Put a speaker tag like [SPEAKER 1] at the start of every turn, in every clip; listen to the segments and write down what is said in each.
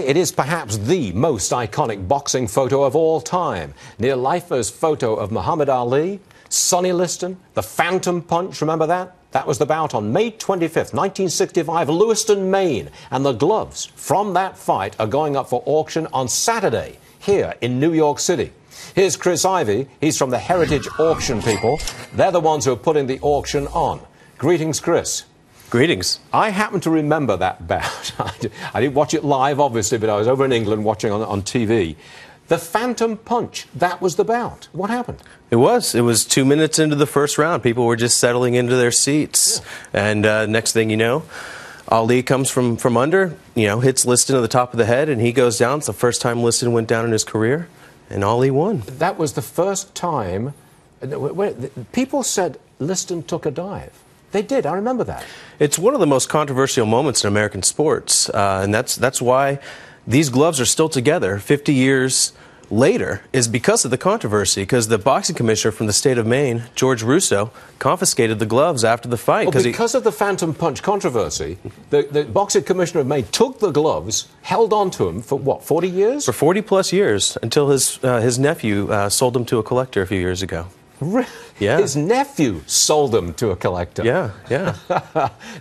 [SPEAKER 1] It is perhaps the most iconic boxing photo of all time. Near-lifer's photo of Muhammad Ali, Sony Liston, the Phantom Punch, remember that? That was the bout on May 25th, 1965, Lewiston, Maine. And the gloves from that fight are going up for auction on Saturday here in New York City. Here's Chris Ivey. He's from the Heritage Auction people. They're the ones who are putting the auction on. Greetings, Chris.
[SPEAKER 2] Greetings.
[SPEAKER 1] I happen to remember that bout. I didn't watch it live, obviously, but I was over in England watching on TV. The Phantom Punch, that was the bout. What happened?
[SPEAKER 2] It was 2 minutes into the first round. People were just settling into their seats. Yeah. And next thing you know, Ali comes from under, hits Liston at the top of the head, and he goes down. It's the first time Liston went down in his career, and Ali won.
[SPEAKER 1] That was the first time. People said Liston took a dive. They did. I remember that.
[SPEAKER 2] It's one of the most controversial moments in American sports, and that's why these gloves are still together 50 years later, is because of the controversy, because the boxing commissioner from the state of Maine, George Russo, confiscated the gloves after the fight.
[SPEAKER 1] Well, because of the Phantom Punch controversy, the boxing commissioner of Maine took the gloves, held on to them for, what, 40 years?
[SPEAKER 2] For 40-plus years, until his nephew sold them to a collector a few years ago. Yeah.
[SPEAKER 1] His nephew sold them to a collector.
[SPEAKER 2] Yeah.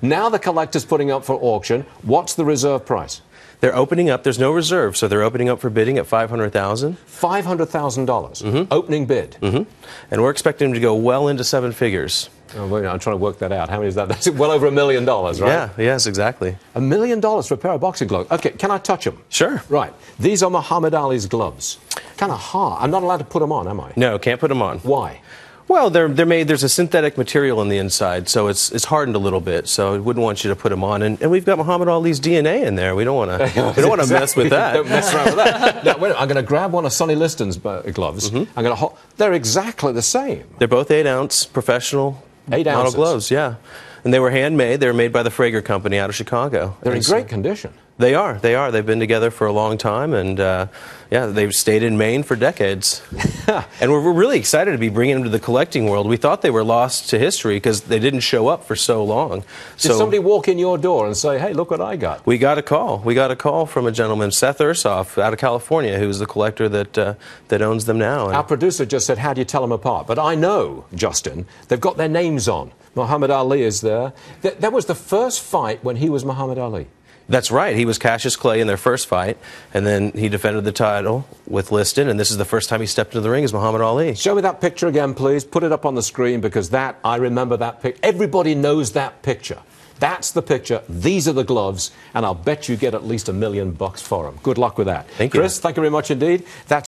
[SPEAKER 1] Now the collector's putting up for auction. What's the reserve price?
[SPEAKER 2] They're opening up. There's no reserve, so they're opening up for bidding at $500,000.
[SPEAKER 1] $500,000 opening bid.
[SPEAKER 2] And we're expecting them to go well into seven figures.
[SPEAKER 1] Oh, wait, I'm trying to work that out. How many is that? That's well over $1 million, right?
[SPEAKER 2] Yeah, yes, exactly.
[SPEAKER 1] $1 million for a pair of boxing gloves. Okay, can I touch them?
[SPEAKER 2] Sure.
[SPEAKER 1] Right. These are Muhammad Ali's gloves. Kind of hard. I'm not allowed to put them on, am I?
[SPEAKER 2] No, can't put them on.
[SPEAKER 1] Why?
[SPEAKER 2] Well, they're made. There's a synthetic material on the inside, so it's hardened a little bit. So we wouldn't want you to put them on. And we've got Muhammad Ali's DNA in there. We don't want to mess with that.
[SPEAKER 1] Don't mess around with that. Now, wait, I'm going to grab one of Sony Liston's gloves. I'm going to. They're exactly the same.
[SPEAKER 2] They're both 8-ounce professional model gloves. Yeah, and they were handmade. They were made by the Frager Company out of Chicago.
[SPEAKER 1] They're in great condition.
[SPEAKER 2] They are. They've been together for a long time, and yeah, they've stayed in Maine for decades. And we're really excited to be bringing them to the collecting world. We thought they were lost to history because they didn't show up for so long.
[SPEAKER 1] Did somebody walk in your door and say, hey, look what I got?
[SPEAKER 2] We got a call. We got a call from a gentleman, Seth Ursoff, out of California, who's the collector that owns them now.
[SPEAKER 1] Our producer just said, how do you tell them apart? But I know, Justin, they've got their names on. Muhammad Ali is there. That was the first fight when he was Muhammad Ali.
[SPEAKER 2] That's right. He was Cassius Clay in their first fight, and then he defended the title with Liston, and this is the first time he stepped into the ring as Muhammad Ali.
[SPEAKER 1] Show me that picture again, please. Put it up on the screen, because I remember that picture. Everybody knows that picture. That's the picture. These are the gloves, and I'll bet you get at least $1 million for them. Good luck with that.
[SPEAKER 2] Thank you.
[SPEAKER 1] Chris, thank you very much indeed. That's